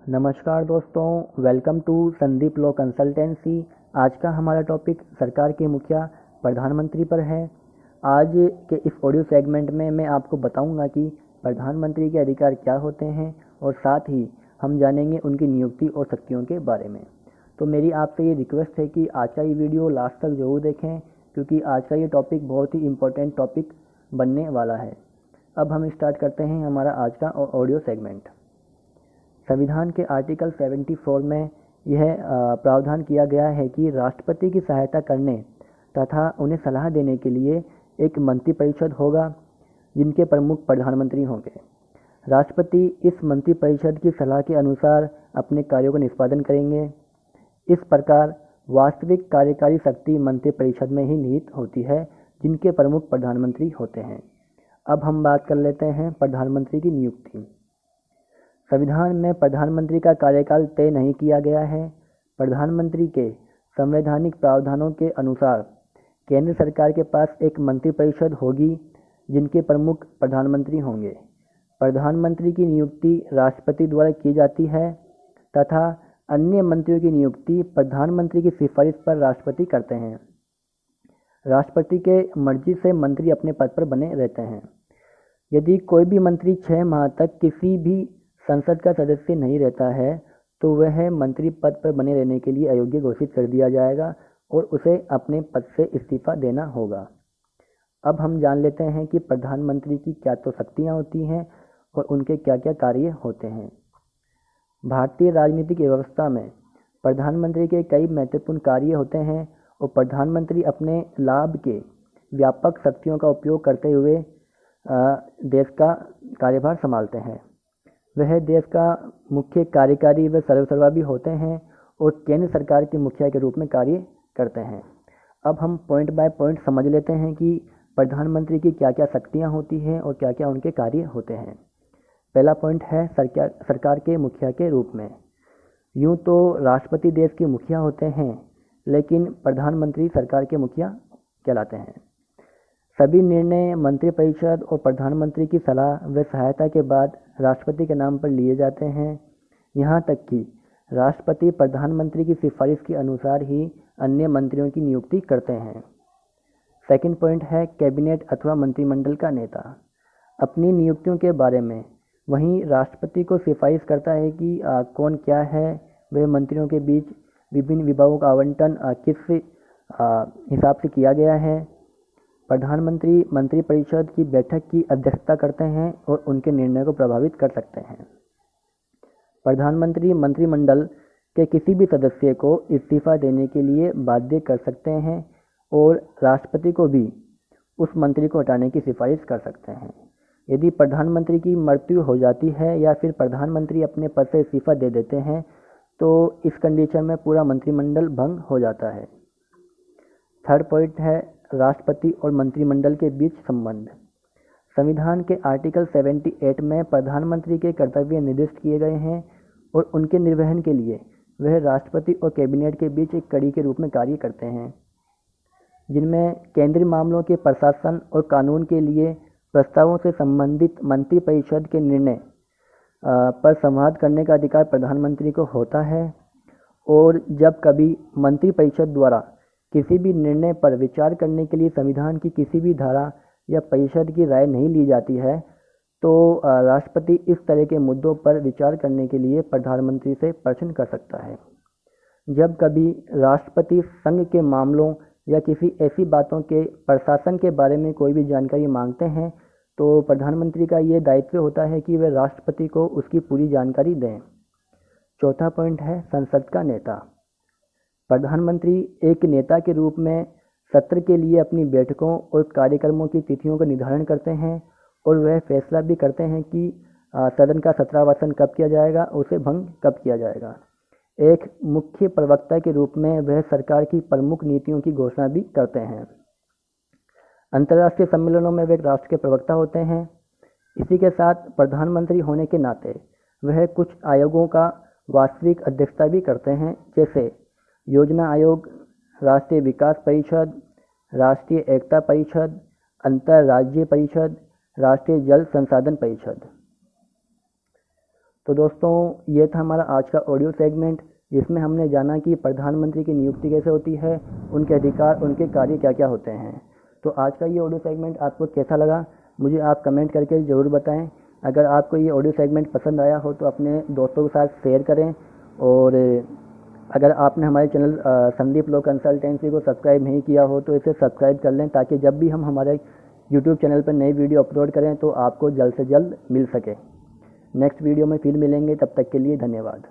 नमस्कार दोस्तों, welcome to Sandeep law consultancy. आज का हमारा टॉपिक सरकार के मुखिया प्रधानमंत्री पर है। आज के इस ऑडियो सेगमेंट में मैं आपको बताऊंगा कि प्रधानमंत्री के अधिकार क्या होते हैं और साथ ही हम जानेंगे उनकी नियुक्ति और शक्तियों के बारे में। तो मेरी आपसे ये रिक्वेस्ट है कि आज का ये वीडियो लास्ट तक ज़रूर देखें, क्योंकि आज का ये टॉपिक बहुत ही इम्पोर्टेंट टॉपिक बनने वाला है। अब हम स्टार्ट करते हैं हमारा आज का ऑडियो सेगमेंट। संविधान के आर्टिकल 74 में यह प्रावधान किया गया है कि राष्ट्रपति की सहायता करने तथा उन्हें सलाह देने के लिए एक मंत्रिपरिषद होगा, जिनके प्रमुख प्रधानमंत्री होंगे। राष्ट्रपति इस मंत्रिपरिषद की सलाह के अनुसार अपने कार्यों का निष्पादन करेंगे। इस प्रकार वास्तविक कार्यकारी शक्ति मंत्रिपरिषद में ही निहित होती है, जिनके प्रमुख प्रधानमंत्री होते हैं। अब हम बात कर लेते हैं प्रधानमंत्री की नियुक्ति। संविधान में प्रधानमंत्री का कार्यकाल तय नहीं किया गया है। प्रधानमंत्री के संवैधानिक प्रावधानों के अनुसार केंद्र सरकार के पास एक मंत्रिपरिषद होगी, जिनके प्रमुख प्रधानमंत्री होंगे। प्रधानमंत्री की नियुक्ति राष्ट्रपति द्वारा की जाती है तथा अन्य मंत्रियों की नियुक्ति प्रधानमंत्री की सिफारिश पर राष्ट्रपति करते हैं। राष्ट्रपति के मर्जी से मंत्री अपने पद पर बने रहते हैं। यदि कोई भी मंत्री 6 माह तक किसी भी संसद का सदस्य नहीं रहता है, तो वह मंत्री पद पर बने रहने के लिए अयोग्य घोषित कर दिया जाएगा और उसे अपने पद से इस्तीफा देना होगा। अब हम जान लेते हैं कि प्रधानमंत्री की क्या तो शक्तियाँ होती हैं और उनके क्या क्या कार्य होते हैं। भारतीय राजनीतिक व्यवस्था में प्रधानमंत्री के कई महत्वपूर्ण कार्य होते हैं और प्रधानमंत्री अपने लाभ के व्यापक शक्तियों का उपयोग करते हुए देश का कार्यभार संभालते हैं। वह देश का मुख्य कार्यकारी व सर्वसर्वा भी होते हैं और केंद्र सरकार के मुखिया के रूप में कार्य करते हैं। अब हम पॉइंट बाय पॉइंट समझ लेते हैं कि प्रधानमंत्री की क्या क्या शक्तियां होती हैं और क्या क्या उनके कार्य होते हैं। पहला पॉइंट है सरकार के मुखिया के रूप में। यूँ तो राष्ट्रपति देश के मुखिया होते हैं, लेकिन प्रधानमंत्री सरकार के मुखिया कहलाते हैं। सभी निर्णय मंत्रिपरिषद और प्रधानमंत्री की सलाह व सहायता के बाद राष्ट्रपति के नाम पर लिए जाते हैं। यहाँ तक कि राष्ट्रपति प्रधानमंत्री की सिफारिश के अनुसार ही अन्य मंत्रियों की नियुक्ति करते हैं। सेकंड पॉइंट है कैबिनेट अथवा मंत्रिमंडल का नेता। अपनी नियुक्तियों के बारे में वहीं राष्ट्रपति को सिफारिश करता है कि कौन क्या है, वह मंत्रियों के बीच विभिन्न विभागों का आवंटन किस हिसाब से किया गया है। प्रधानमंत्री मंत्रिपरिषद की बैठक की अध्यक्षता करते हैं और उनके निर्णय को प्रभावित कर सकते हैं। प्रधानमंत्री मंत्रिमंडल के किसी भी सदस्य को इस्तीफा देने के लिए बाध्य कर सकते हैं और राष्ट्रपति को भी उस मंत्री को हटाने की सिफारिश कर सकते हैं। यदि प्रधानमंत्री की मृत्यु हो जाती है या फिर प्रधानमंत्री अपने पद से इस्तीफा दे देते हैं, तो इस कंडीशन में पूरा मंत्रिमंडल भंग हो जाता है। थर्ड पॉइंट है राष्ट्रपति और मंत्रिमंडल के बीच संबंध। संविधान के आर्टिकल 78 में प्रधानमंत्री के कर्तव्य निर्दिष्ट किए गए हैं और उनके निर्वहन के लिए वह राष्ट्रपति और कैबिनेट के बीच एक कड़ी के रूप में कार्य करते हैं, जिनमें केंद्रीय मामलों के प्रशासन और कानून के लिए प्रस्तावों से संबंधित मंत्रिपरिषद के निर्णय पर संवाद करने का अधिकार प्रधानमंत्री को होता है। और जब कभी मंत्रिपरिषद द्वारा किसी भी निर्णय पर विचार करने के लिए संविधान की किसी भी धारा या परिषद की राय नहीं ली जाती है, तो राष्ट्रपति इस तरह के मुद्दों पर विचार करने के लिए प्रधानमंत्री से प्रश्न कर सकता है। जब कभी राष्ट्रपति संघ के मामलों या किसी ऐसी बातों के प्रशासन के बारे में कोई भी जानकारी मांगते हैं, तो प्रधानमंत्री का ये दायित्व होता है कि वह राष्ट्रपति को उसकी पूरी जानकारी दें। चौथा पॉइंट है संसद का नेता। प्रधानमंत्री एक नेता के रूप में सत्र के लिए अपनी बैठकों और कार्यक्रमों की तिथियों का निर्धारण करते हैं और वह फैसला भी करते हैं कि सदन का सत्रावसान कब किया जाएगा, उसे भंग कब किया जाएगा। एक मुख्य प्रवक्ता के रूप में वह सरकार की प्रमुख नीतियों की घोषणा भी करते हैं। अंतर्राष्ट्रीय सम्मेलनों में वे राष्ट्र के प्रवक्ता होते हैं। इसी के साथ प्रधानमंत्री होने के नाते वह कुछ आयोगों का वास्तविक अध्यक्षता भी करते हैं, जैसे योजना आयोग, राष्ट्रीय विकास परिषद, राष्ट्रीय एकता परिषद, अंतर्राज्यीय परिषद, राष्ट्रीय जल संसाधन परिषद। तो दोस्तों ये था हमारा आज का ऑडियो सेगमेंट, जिसमें हमने जाना कि प्रधानमंत्री की नियुक्ति कैसे होती है, उनके अधिकार, उनके कार्य क्या क्या होते हैं। तो आज का ये ऑडियो सेगमेंट आपको कैसा लगा मुझे आप कमेंट करके ज़रूर बताएं। अगर आपको ये ऑडियो सेगमेंट पसंद आया हो तो अपने दोस्तों के साथ शेयर करें, और अगर आपने हमारे चैनल संदीप लॉ कंसल्टेंसी को सब्सक्राइब नहीं किया हो तो इसे सब्सक्राइब कर लें, ताकि जब भी हम हमारे यूट्यूब चैनल पर नई वीडियो अपलोड करें तो आपको जल्द से जल्द मिल सके। नेक्स्ट वीडियो में फिर मिलेंगे, तब तक के लिए धन्यवाद।